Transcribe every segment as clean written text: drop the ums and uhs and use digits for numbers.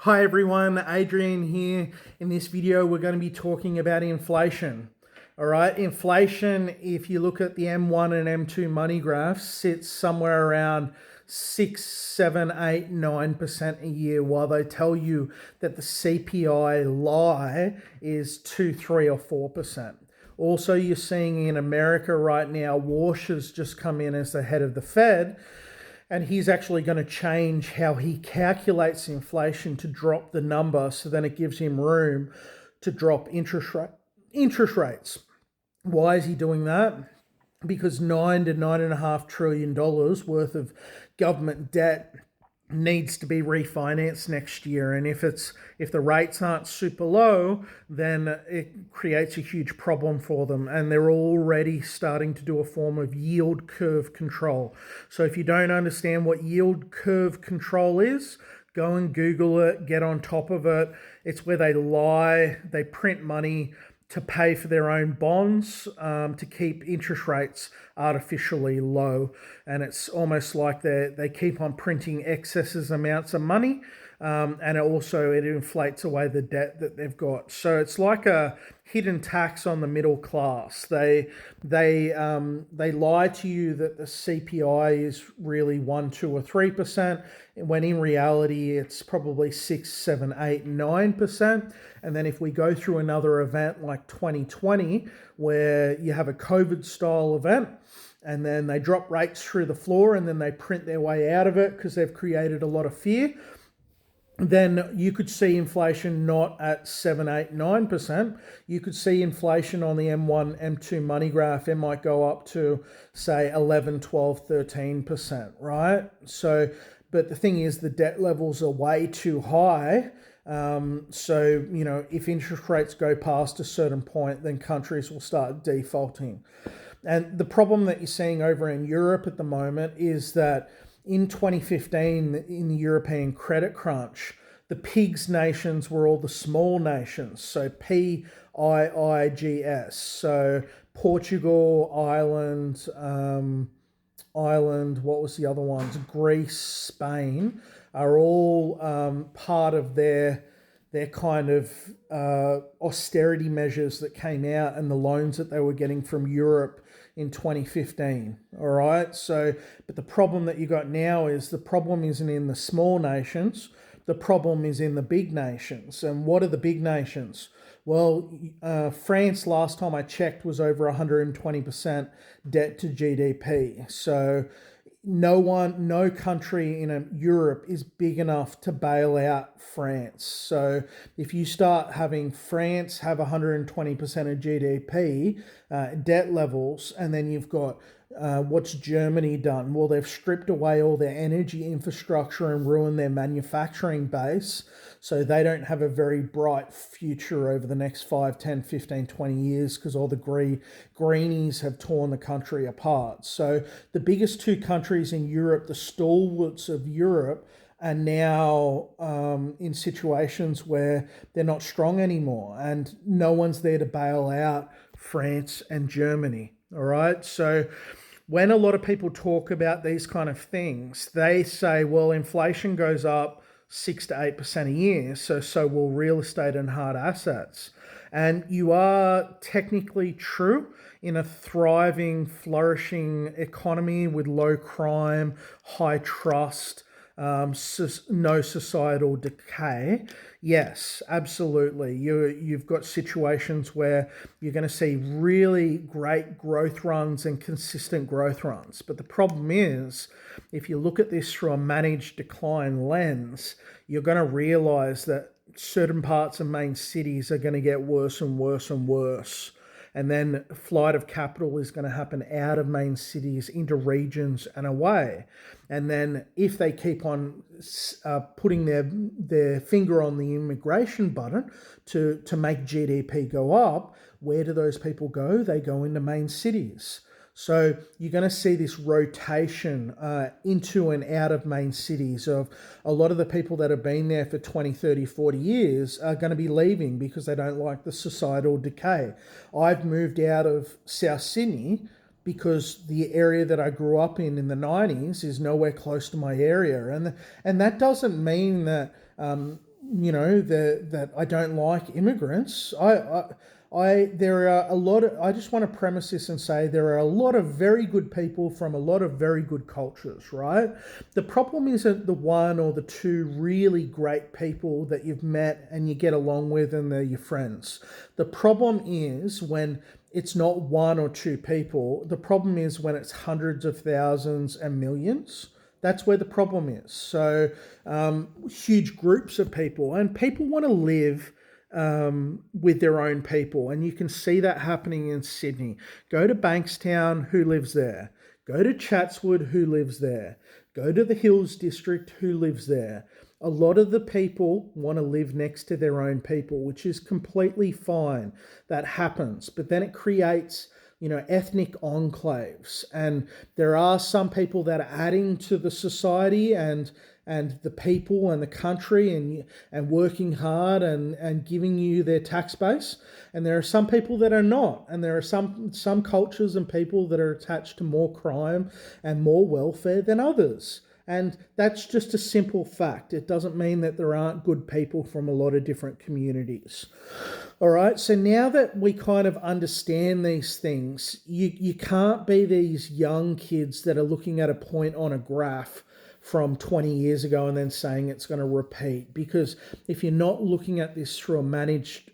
Hi everyone, Adrian here. In this video, we're going to be talking about inflation. All right, inflation, if you look at the M1 and M2 money graphs, sits somewhere around 6, 7, 8, 9% a year, while they tell you that the CPI lie is 2, 3, or 4%. Also, you're seeing in America right now, Walsh has just come in as the head of the Fed, and he's actually going to change how he calculates inflation to drop the number, so then it gives him room to drop interest rates. Why is he doing that? Because $9 to $9.5 trillion worth of government debt needs to be refinanced next year, and if the rates aren't super low, then it creates a huge problem for them, and they're already starting to do a form of yield curve control. So if you don't understand what yield curve control is, go and Google it, get on top of it. It's where they lie, they print money to pay for their own bonds, to keep interest rates artificially low. And it's almost like they keep on printing excesses amounts of money, and it inflates away the debt that they've got. So it's like a hidden tax on the middle class. They lie to you that the CPI is really 1, 2, or 3%, when in reality it's probably 6, 7, 8, 9%. And then if we go through another event like 2020, where you have a COVID style event, and then they drop rates through the floor and then they print their way out of it because they've created a lot of fear, then you could see inflation not at 7, 8, 9%. You could see inflation on the M1, M2 money graph. It might go up to, say, 11, 12, 13%, right? So, but the thing is, the debt levels are way too high. If interest rates go past a certain point, then countries will start defaulting. And the problem that you're seeing over in Europe at the moment is that in 2015, in the European credit crunch, the pigs nations were all the small nations. So PIIGS. So Portugal, Ireland, what was the other ones? Greece, Spain are all part of their kind of austerity measures that came out, and the loans that they were getting from Europe in 2015. All right. So, but the problem that you got now is the problem isn't in the small nations. The problem is in the big nations. And what are the big nations? Well, France, last time I checked, was over 120% debt to GDP. So no country in Europe is big enough to bail out France. So if you start having France have 120% of GDP debt levels, and then you've got what's Germany done? Well, they've stripped away all their energy infrastructure and ruined their manufacturing base. So they don't have a very bright future over the next 5, 10, 15, 20 years, because all the greenies have torn the country apart. So the biggest two countries in Europe, the stalwarts of Europe, are now in situations where they're not strong anymore, and no one's there to bail out France and Germany. All right. So when a lot of people talk about these kind of things, they say, well, inflation goes up 6 to 8% a year, so will real estate and hard assets. And you are technically true in a thriving, flourishing economy with low crime, high trust, no societal decay. Yes, absolutely. You've got situations where you're going to see really great growth runs and consistent growth runs. But the problem is, if you look at this through a managed decline lens, you're going to realize that certain parts of main cities are going to get worse and worse and worse. And then flight of capital is going to happen out of main cities into regions and away. And then if they keep on putting their finger on the immigration button to make GDP go up, where do those people go? They go into main cities. So you're going to see this rotation into and out of main cities of a lot of the people that have been there for 20, 30, 40 years are going to be leaving because they don't like the societal decay. I've moved out of South Sydney because the area that I grew up in the 90s is nowhere close to my area. And that doesn't mean that that I don't like immigrants. There are a lot of, I just want to premise this and say there are a lot of very good people from a lot of very good cultures, right? The problem isn't the one or the two really great people that you've met and you get along with and they're your friends. The problem is when it's not one or two people. The problem is when it's hundreds of thousands and millions. That's where the problem is. So, huge groups of people, and people want to live with their own people, and you can see that happening in Sydney. Go to Bankstown, who lives there? Go to Chatswood, who lives there? Go to the Hills District, who lives there? A lot of the people want to live next to their own people, which is completely fine. That happens, but then it creates ethnic enclaves, and there are some people that are adding to the society and the people and the country and working hard and giving you their tax base, and there are some people that are not, and there are some cultures and people that are attached to more crime and more welfare than others. And that's just a simple fact. It doesn't mean that there aren't good people from a lot of different communities. All right, so now that we kind of understand these things, you can't be these young kids that are looking at a point on a graph from 20 years ago and then saying it's going to repeat. Because if you're not looking at this through a managed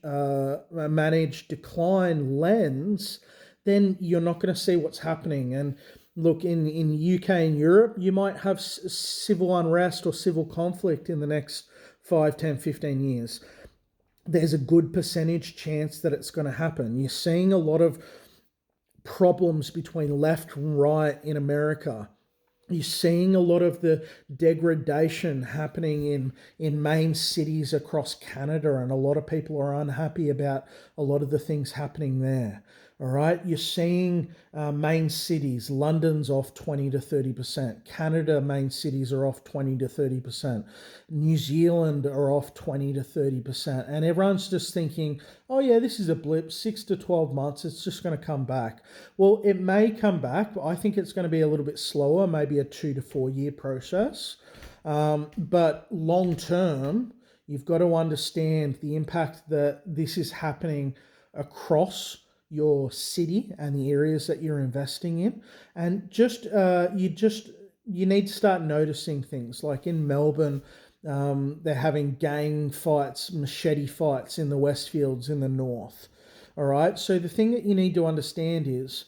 decline lens, then you're not going to see what's happening. And look, in UK and Europe, you might have civil unrest or civil conflict in the next 5, 10, 15 years. There's a good percentage chance that it's going to happen. You're seeing a lot of problems between left and right in America. You're seeing a lot of the degradation happening in main cities across Canada, and a lot of people are unhappy about a lot of the things happening there. All right, you're seeing main cities, London's off 20 to 30%. Canada main cities are off 20 to 30%. New Zealand are off 20 to 30%. And everyone's just thinking, oh yeah, this is a blip, 6 to 12 months, it's just going to come back. Well, it may come back, but I think it's going to be a little bit slower, maybe a 2 to 4 year process. But long term, you've got to understand the impact that this is happening across your city and the areas that you're investing in, and you need to start noticing things like in Melbourne. They're having gang fights, machete fights in the Westfields in the north. All right, so the thing that you need to understand is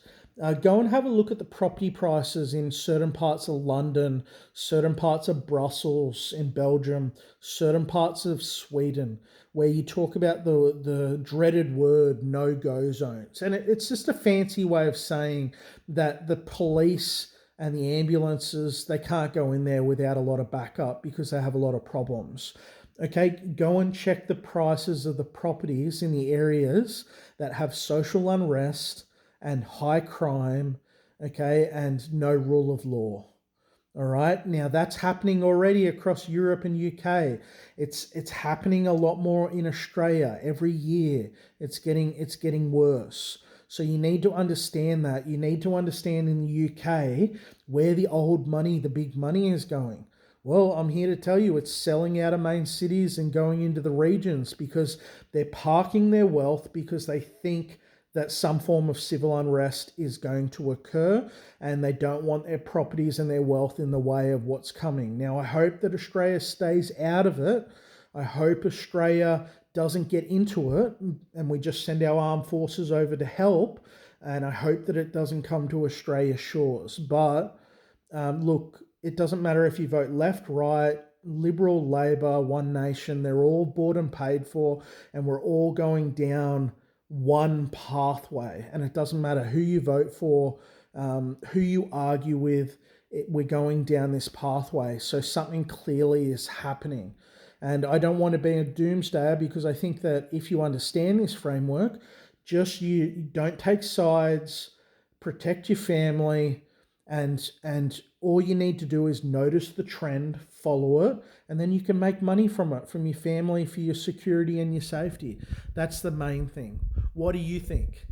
go and have a look at the property prices in certain parts of London, certain parts of Brussels in Belgium, certain parts of Sweden, where you talk about the dreaded word no-go zones. And it's just a fancy way of saying that the police and the ambulances, they can't go in there without a lot of backup because they have a lot of problems. Okay, go and check the prices of the properties in the areas that have social unrest and high crime, okay, and no rule of law. All right, now that's happening already across Europe and UK. It's happening a lot more in Australia every year. It's getting worse. So you need to understand that. You need to understand in the UK where the old money, the big money is going. Well, I'm here to tell you it's selling out of main cities and going into the regions because they're parking their wealth because they think that some form of civil unrest is going to occur and they don't want their properties and their wealth in the way of what's coming. Now, I hope that Australia stays out of it. I hope Australia doesn't get into it and we just send our armed forces over to help. And I hope that it doesn't come to Australia's shores. But look, it doesn't matter if you vote left, right, Liberal, Labor, One Nation, they're all bought and paid for, and we're all going down one pathway. And it doesn't matter who you vote for, who you argue with, we're going down this pathway. So something clearly is happening. And I don't want to be a doomsdayer because I think that if you understand this framework, just you don't take sides, protect your family, and all you need to do is notice the trend, follow it, and then you can make money from it, from your family, for your security and your safety. That's the main thing. What do you think?